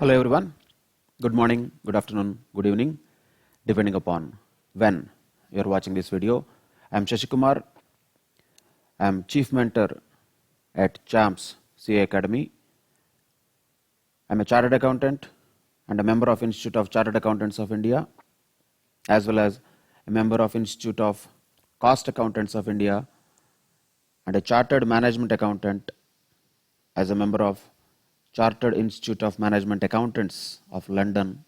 Hello everyone. Good morning, good afternoon, good evening, depending upon when you are watching this video. I am Shashi Kumar. I am Chief Mentor at CHAMPS CA Academy. I am a Chartered Accountant and a member of Institute of Chartered Accountants of India, as well as a member of Institute of Cost Accountants of India and a Chartered Management Accountant as a member of Chartered Institute of Management Accountants of London.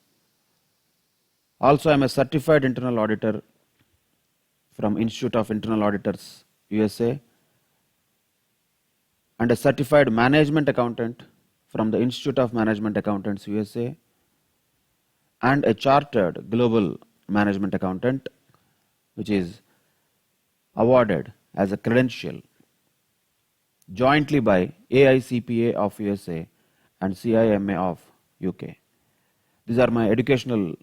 Also, I am a certified internal auditor from Institute of Internal Auditors, USA, and a certified management accountant from the Institute of Management Accountants, USA, and a chartered global management accountant, which is awarded as a credential jointly by AICPA of USA and CIMA of UK. These are my educational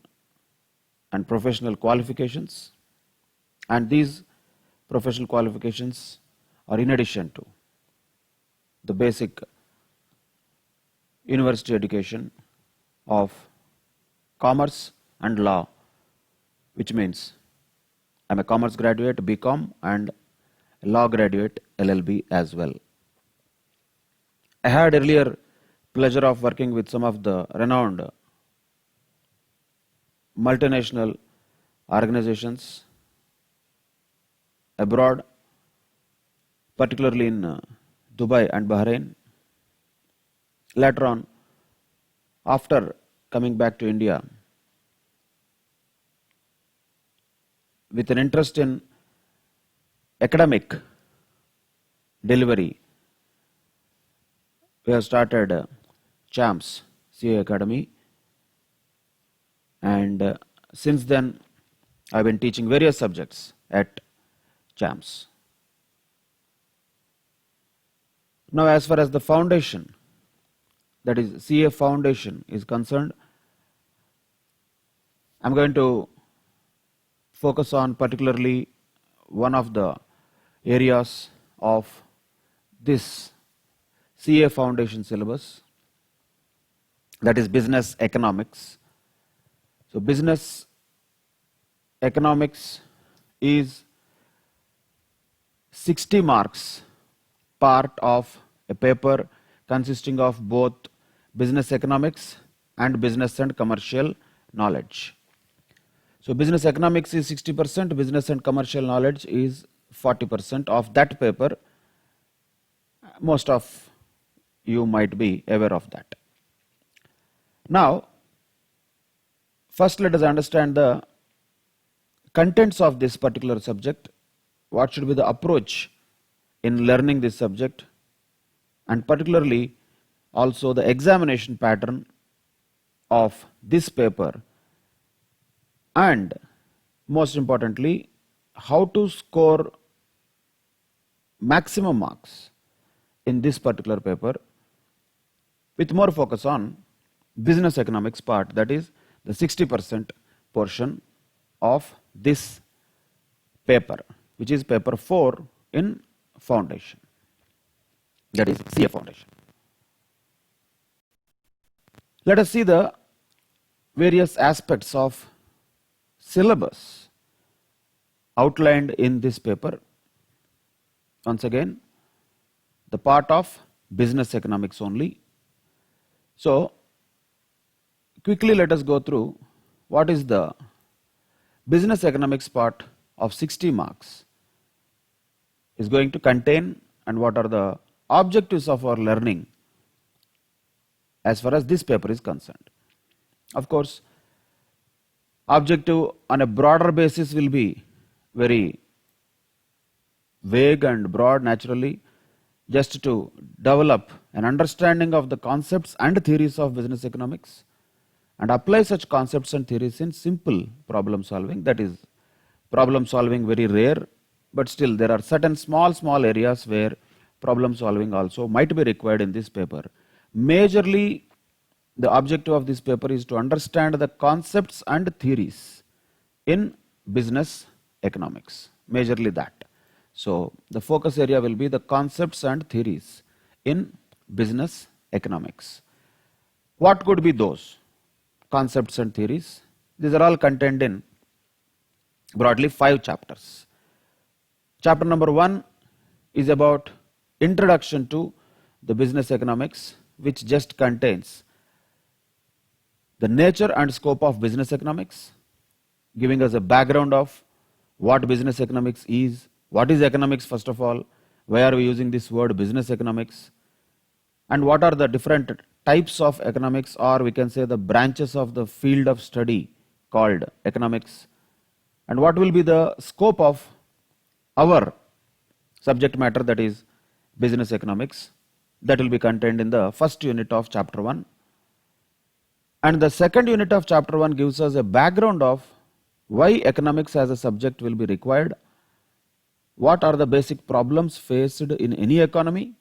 and professional qualifications, and these professional qualifications are in addition to the basic university education of commerce and law, which means I'm a commerce graduate, BCom, and a law graduate, LLB as well. I had earlier pleasure of working with some of the renowned multinational organizations abroad, particularly in Dubai and Bahrain. Later on, after coming back to India, with an interest in academic delivery, we have started CHAMPS CA Academy, and since then I have been teaching various subjects at CHAMPS. Now, as far as the foundation, that is CA Foundation, is concerned, I am going to focus on particularly one of the areas of this CA Foundation syllabus, that is business economics. So, business economics is 60 marks part of a paper consisting of both business economics and business and commercial knowledge. So, business economics is 60%, business and commercial knowledge is 40% of that paper. Most of you might be aware of that. Now, first let us understand the contents of this particular subject, what should be the approach in learning this subject, and particularly also the examination pattern of this paper, and most importantly, how to score maximum marks in this particular paper, with more focus on business economics part, that is the 60% portion of this paper, which is paper 4 in foundation, that is CA Foundation. Let us see the various aspects of syllabus outlined in this paper. Once again, the part of business economics only. So, quickly let us go through what is the business economics part of 60 marks is going to contain, and what are the objectives of our learning as far as this paper is concerned. Of course, objective on a broader basis will be very vague and broad naturally, just to develop an understanding of the concepts and theories of business economics and apply such concepts and theories in simple problem solving. That is problem solving very rare, but still there are certain small areas where problem solving also might be required in this paper. Majorly, the objective of this paper is to understand the concepts and theories in business economics, majorly that. So, the focus area will be the concepts and theories in business economics. What could be those concepts and theories? These are all contained in broadly 5 chapters. Chapter number 1 is about introduction to the business economics, which just contains the nature and scope of business economics, giving us a background of what business economics is, what is economics first of all, why are we using this word business economics, and what are the different types of economics, or we can say the branches of the field of study called economics, and what will be the scope of our subject matter, that is business economics. That will be contained in the first unit of chapter 1. And the second unit of chapter 1 gives us a background of why economics as a subject will be required, what are the basic problems faced in any economy.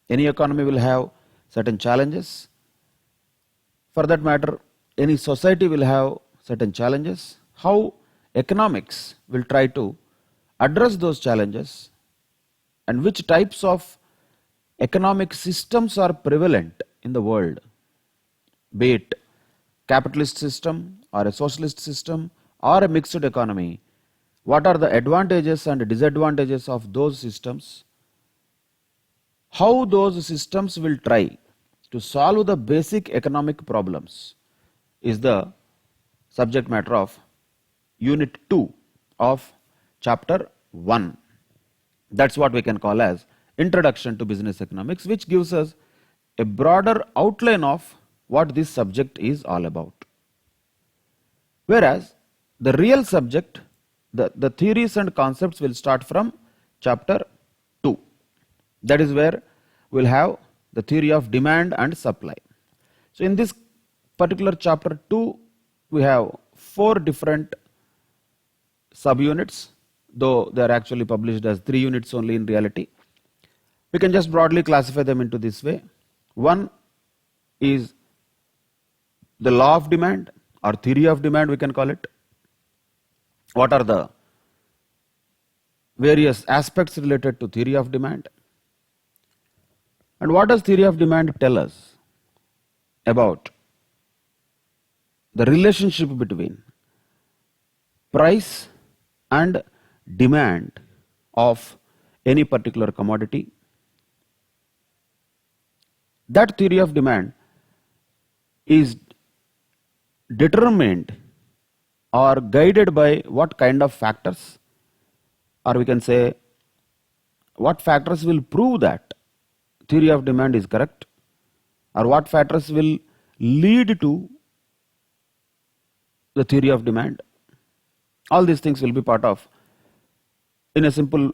Any economy will have certain challenges. For that matter, any society will have certain challenges. How economics will try to address those challenges, and which types of economic systems are prevalent in the world, be it capitalist system or a socialist system or a mixed economy. What are the advantages and disadvantages of those systems? How those systems will try to solve the basic economic problems is the subject matter of unit 2 of chapter 1. That's what we can call as introduction to business economics, which gives us a broader outline of what this subject is all about. Whereas the real subject, the theories and concepts will start from chapter 2. That is where we'll have the theory of demand and supply. So in this particular chapter 2, we have 4 different subunits, though they are actually published as 3 units only in reality. We can just broadly classify them into this way. One is the law of demand or theory of demand, we can call it. What are the various aspects related to theory of demand? And what does theory of demand tell us about the relationship between price and demand of any particular commodity? That theory of demand is determined or guided by what kind of factors, or we can say what factors will prove that theory of demand is correct, or what factors will lead to the theory of demand. All these things will be part of, in a simple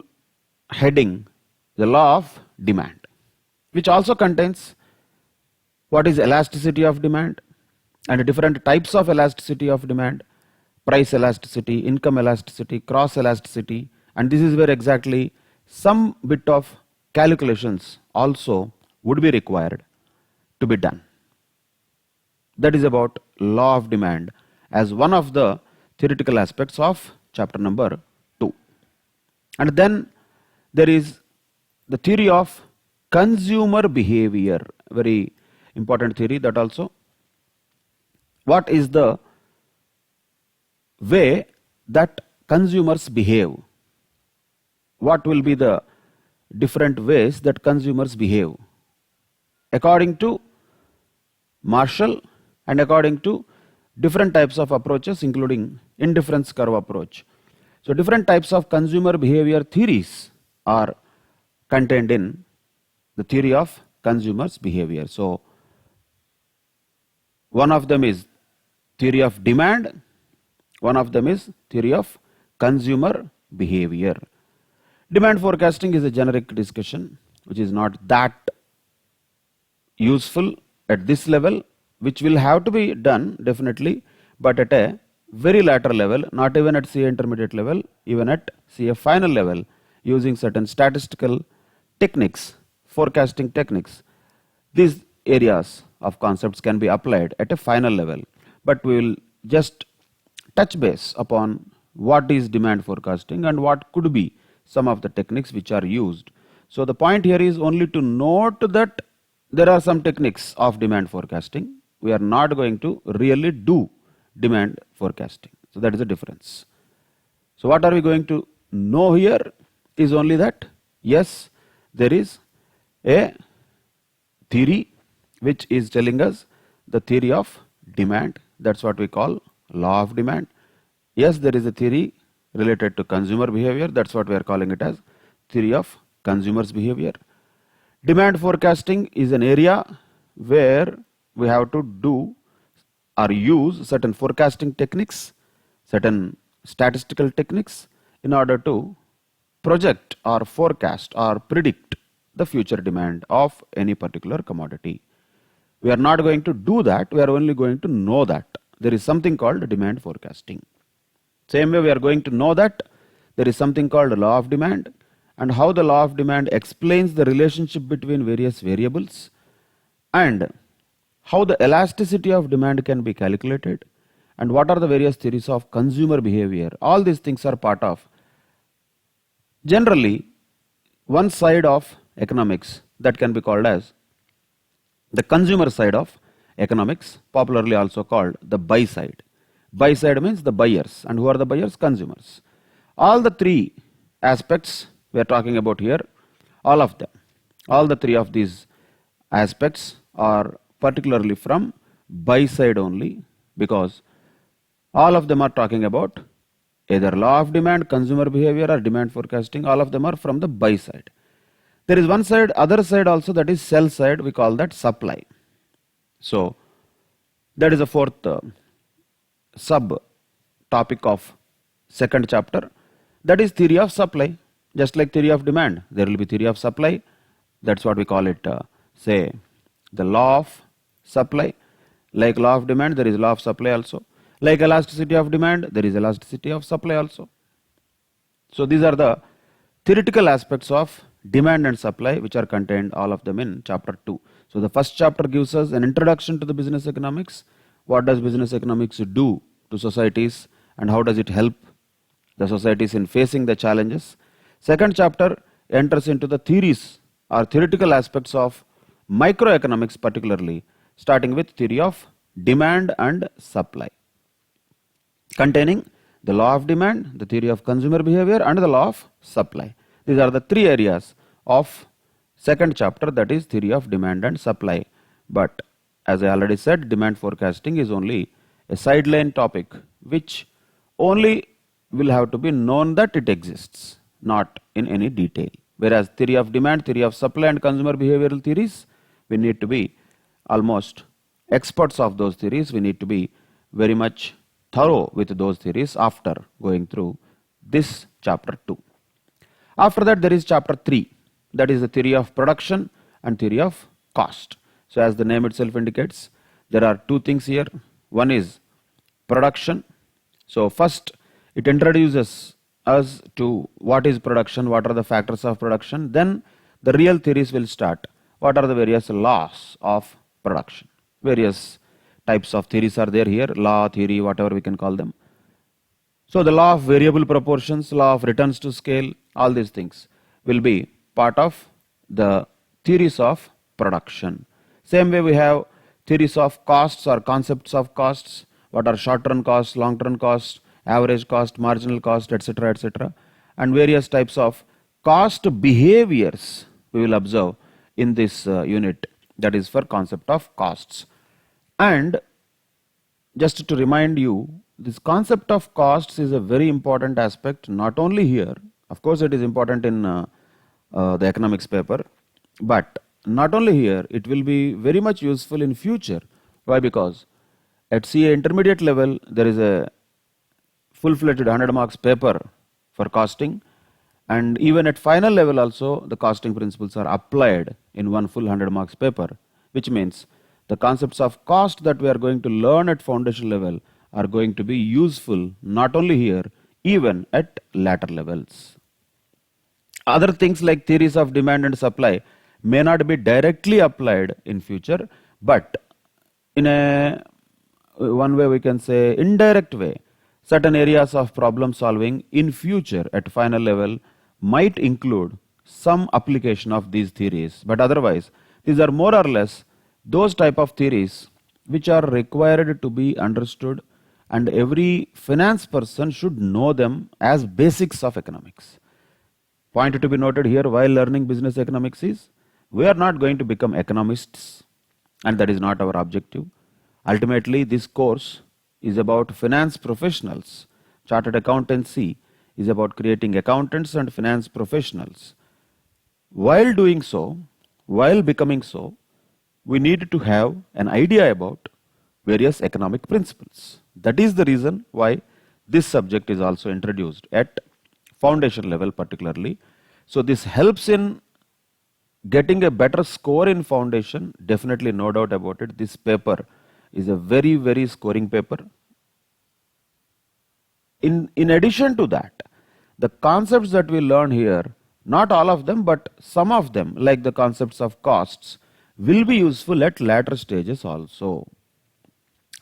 heading, the law of demand, which also contains what is elasticity of demand and different types of elasticity of demand, price elasticity, income elasticity, cross elasticity, and this is where exactly some bit of calculations also would be required to be done. That is about law of demand as one of the theoretical aspects of chapter number 2. And then there is the theory of consumer behavior, very important theory that also. What is the way that consumers behave? What will be the different ways that consumers behave according to Marshall and according to different types of approaches, including indifference curve approach. So different types of consumer behavior theories are contained in the theory of consumers behavior. So one of them is theory of demand, one of them is theory of consumer behavior. Demand forecasting is a generic discussion which is not that useful at this level, which will have to be done definitely, but at a very later level, not even at CA intermediate level, even at CA final level, using certain statistical techniques, forecasting techniques. These areas of concepts can be applied at a final level, but we will just touch base upon what is demand forecasting and what could be some of the techniques which are used. So the point here is only to note that there are some techniques of demand forecasting. We are not going to really do demand forecasting. So that is the difference. So what are we going to know here is only that, yes, there is a theory which is telling us the theory of demand. That's what we call law of demand. Yes, there is a theory related to consumer behavior. That's what we are calling it as theory of consumers behavior. Demand forecasting is an area where we have to do or use certain forecasting techniques, certain statistical techniques in order to project or forecast or predict the future demand of any particular commodity. We are not going to do that, we are only going to know that. There is something called demand forecasting. Same way we are going to know that there is something called law of demand, and how the law of demand explains the relationship between various variables, and how the elasticity of demand can be calculated, and what are the various theories of consumer behavior. All these things are part of generally one side of economics that can be called as the consumer side of economics, popularly also called the buy side. Buy side means the buyers, and who are the buyers? Consumers. All the three aspects we are talking about here, all of them, all the three of these aspects are particularly from buy side only, because all of them are talking about either law of demand, consumer behavior, or demand forecasting. All of them are from the buy side. There is one side, other side also, that is sell side. We call that supply. So that is the fourth sub topic of second chapter, that is theory of supply. Just like theory of demand, there will be theory of supply. That's what we call it, say, the law of supply. Like law of demand, there is law of supply also. Like elasticity of demand, there is elasticity of supply also. So these are the theoretical aspects of demand and supply, which are contained, all of them, in chapter 2. So the first chapter gives us an introduction to the business economics. What does business economics do to societies, and how does it help the societies in facing the challenges? Second chapter enters into the theories or theoretical aspects of microeconomics, particularly starting with theory of demand and supply, containing the law of demand, the theory of consumer behavior, and the law of supply. These are the three areas of second chapter, that is theory of demand and supply. But as I already said, demand forecasting is only a sideline topic which only will have to be known that it exists, not in any detail. Whereas theory of demand, theory of supply, and consumer behavioral theories, we need to be almost experts of those theories. We need to be very much thorough with those theories after going through this chapter 2. After that, there is chapter 3, that is the theory of production and theory of cost. So as the name itself indicates, there are two things here. One is production. So first it introduces us to what is production, what are the factors of production. Then the real theories will start. What are the various laws of production? Various types of theories are there here, law, theory, whatever we can call them. So the law of variable proportions, law of returns to scale, all these things will be part of the theories of production. Same way we have theories of costs or concepts of costs. What are short-term costs, long-term costs, average cost, marginal cost, etc., etc. And various types of cost behaviors we will observe in this unit, that is for concept of costs. And just to remind you, this concept of costs is a very important aspect, not only here, of course it is important in the economics paper, but not only here, it will be very much useful in future. Why? Because at CA intermediate level, there is a full-fledged 100 marks paper for costing, and even at final level also, the costing principles are applied in one full 100 marks paper, which means the concepts of cost that we are going to learn at foundation level are going to be useful not only here, even at later levels. Other things like theories of demand and supply may not be directly applied in future, but in a one way we can say indirect way, certain areas of problem solving in future at final level might include some application of these theories, but otherwise These are more or less those type of theories which are required to be understood, and every finance person should know them as basics of economics. Point to be noted here while learning business economics is we are not going to become economists, and that is not our objective. Ultimately, this course is about finance professionals. Chartered accountancy is about creating accountants and finance professionals. While doing so, while becoming so, we need to have an idea about various economic principles. That is the reason why this subject is also introduced at foundation level particularly. So this helps in getting a better score in foundation, definitely no doubt about it. This paper is a very scoring paper. In addition to that, the concepts that we learn here, not all of them, but some of them, like the concepts of costs, will be useful at later stages also.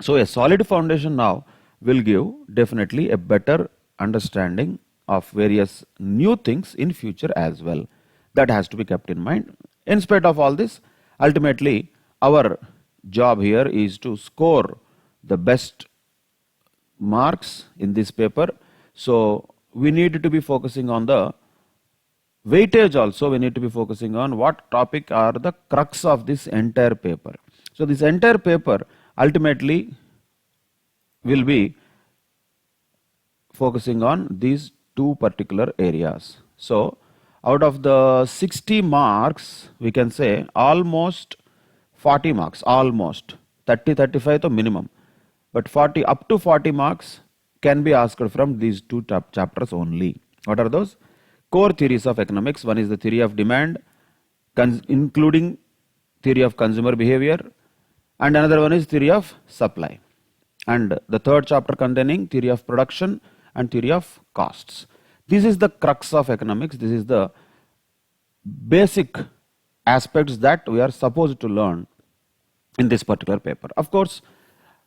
So a solid foundation now will give definitely a better understanding of various new things in future as well. That has to be kept in mind. In spite of all this, ultimately our job here is to score the best marks in this paper. So we need to be focusing on the weightage also. We need to be focusing on what topic are the crux of this entire paper. So this entire paper ultimately will be focusing on these two particular areas. So out of the 60 marks, we can say almost 40 marks, almost 30-35 to minimum, but 40 up to 40 marks can be asked from these two chapters only. What are those? Core theories of economics. One is the theory of demand, including theory of consumer behavior, and another one is theory of supply, and the third chapter containing theory of production and theory of costs. This is the crux of economics. This is the basic aspects that we are supposed to learn in this particular paper. Of course,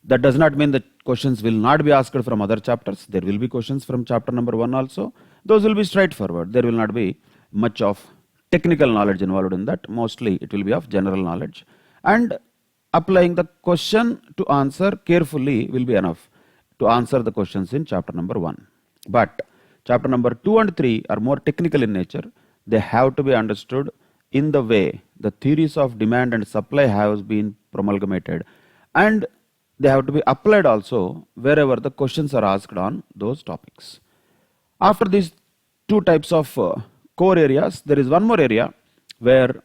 that does not mean that questions will not be asked from other chapters. There will be questions from chapter number 1 also. Those will be straightforward. There will not be much of technical knowledge involved in that. Mostly it will be of general knowledge. And applying the question to answer carefully will be enough to answer the questions in chapter number 1. But chapter number 2 and 3 are more technical in nature. They have to be understood in the way the theories of demand and supply have been promulgated, and they have to be applied also wherever the questions are asked on those topics. After these two types of core areas, there is one more area where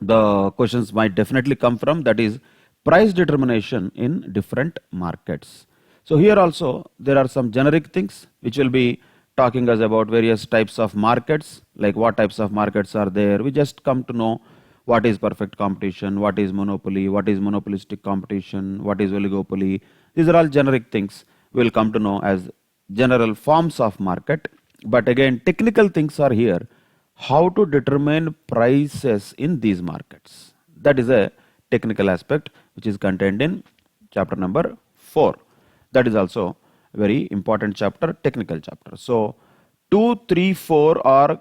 the questions might definitely come from, that is price determination in different markets. So here also there are some generic things which will be talking us about various types of markets, like what types of markets are there. We just come to know what is perfect competition, what is monopoly, what is monopolistic competition, what is oligopoly. These are all generic things we will come to know as general forms of market. But again, technical things are here. How to determine prices in these markets. That is a technical aspect which is contained in chapter number 4. That is also a very important chapter, technical chapter. So 2, 3, 4 are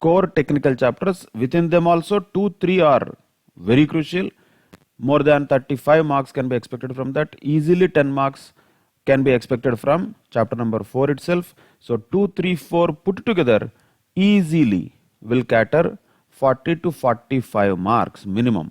core technical chapters. Within them also 2, 3 are very crucial. More than 35 marks can be expected from that. Easily 10 marks can be expected from chapter number 4 itself. So 2, 3, 4 put together easily will cater 40 to 45 marks minimum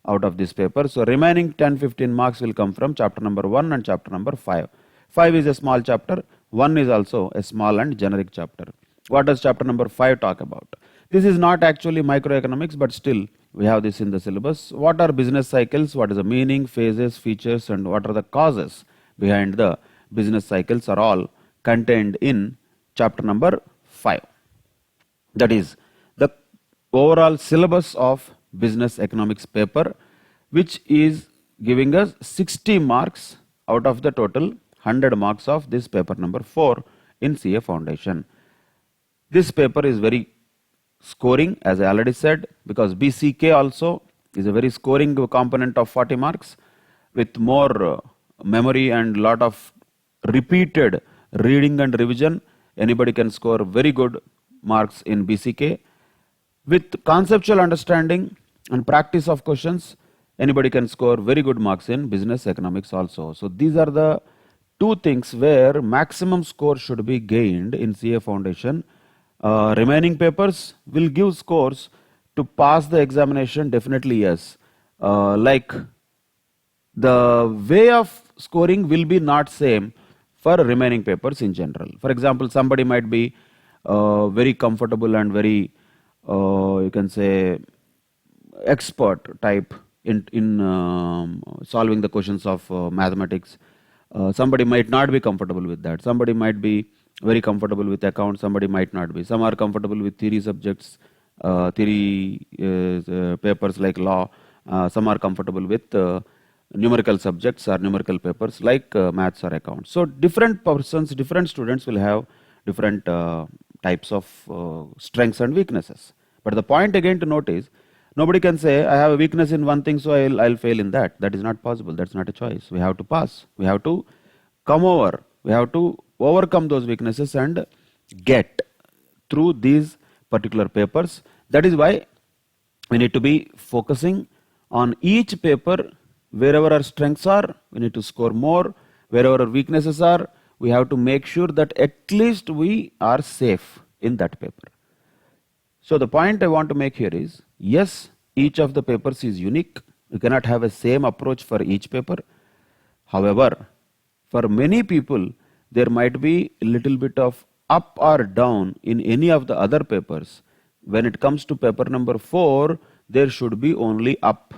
out of this paper. So remaining 10-15 marks will come from chapter number 1 and chapter number 5. 5 is a small chapter, 1 is also a small and generic chapter. What does chapter number 5 talk about? This is not actually microeconomics, but still we have this in the syllabus. What are business cycles? What is the meaning, phases, features, and what are the causes behind the business cycles are all contained in chapter number 5. That is the overall syllabus of business economics paper, which is giving us 60 marks out of the total 100 marks of this paper number 4 in CA Foundation. This paper is very scoring, as I already said, because BCK also is a very scoring component of 40 marks with more memory and lot of repeated reading and revision. Anybody can score very good marks in BCK. With conceptual understanding, And practice of questions, anybody can score very good marks in business economics also. So these are the two things where maximum score should be gained in CA Foundation. Remaining papers will give scores to pass the examination, definitely yes. Like the way of scoring will be not same for remaining papers in general. For example, somebody might be very comfortable and very, you can say, expert type in solving the questions of mathematics. Somebody might not be comfortable with that. Somebody might be very comfortable with accounts. Somebody might not be. Some are comfortable with theory subjects, theory papers like law. Some are comfortable with numerical subjects or numerical papers like maths or accounts. So different persons, different students will have different types of strengths and weaknesses. But the point again to note is, nobody can say, I have a weakness in one thing, so I'll fail in that. That is not possible. That's not a choice. We have to pass. We have to come over. We have to overcome those weaknesses and get through these particular papers. That is why we need to be focusing on each paper. Wherever our strengths are, we need to score more. Wherever our weaknesses are, we have to make sure that at least we are safe in that paper. So the point I want to make here is, yes, each of the papers is unique. You cannot have a same approach for each paper. However, for many people, there might be a little bit of up or down in any of the other papers. When it comes to paper number 4, there should be only up.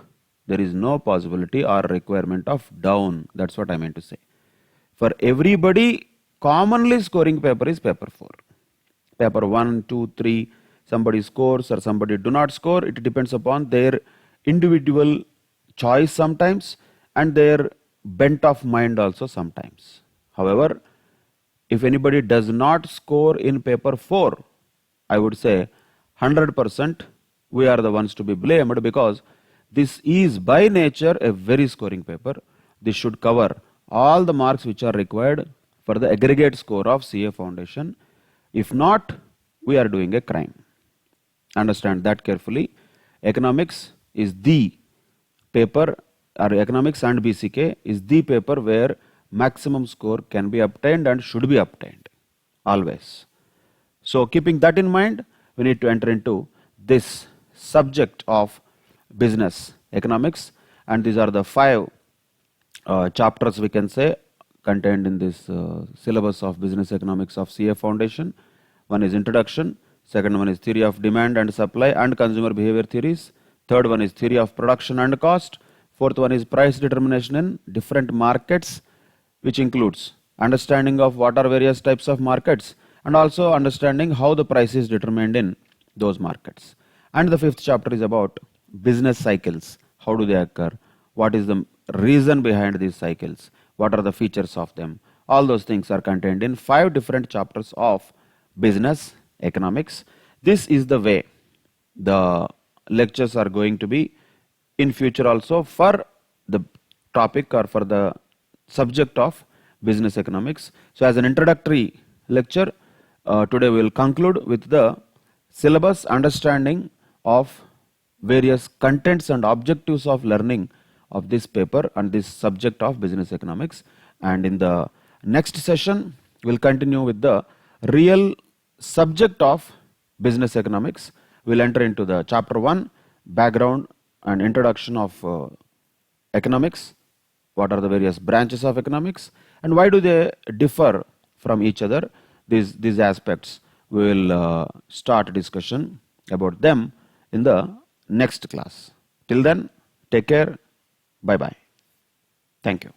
There is no possibility or requirement of down. That's what I meant to say. For everybody, commonly scoring paper is paper 4. Paper 1, 2, 3, somebody scores or somebody do not score. It depends upon their individual choice sometimes and their bent of mind also sometimes. However, if anybody does not score in paper 4, I would say 100% we are the ones to be blamed, because this is by nature a very scoring paper. This should cover all the marks which are required for the aggregate score of CA Foundation. If not, we are doing a crime. Understand that carefully. Economics is the paper, or economics and BCK is the paper where maximum score can be obtained and should be obtained always. So keeping that in mind, we need to enter into this subject of business economics, and these are the 5 chapters we can say contained in this syllabus of business economics of CA Foundation. One is introduction, second one is theory of demand and supply and consumer behavior theories, third one is theory of production and cost, fourth one is price determination in different markets, which includes understanding of what are various types of markets and also understanding how the price is determined in those markets. And the 5th chapter is about business cycles. How do they occur? What is the reason behind these cycles? What are the features of them? All those things are contained in 5 different chapters of business economics. This is the way the lectures are going to be in future also for the topic or for the subject of business economics. So as an introductory lecture, today we will conclude with the syllabus understanding of various contents and objectives of learning of this paper and this subject of business economics. And in the next session, we will continue with the real subject of business economics. We will enter into the chapter 1, background and introduction of economics. What are the various branches of economics and why do they differ from each other? These aspects, we will start a discussion about them in the next class. Till then, take care. Bye bye. Thank you.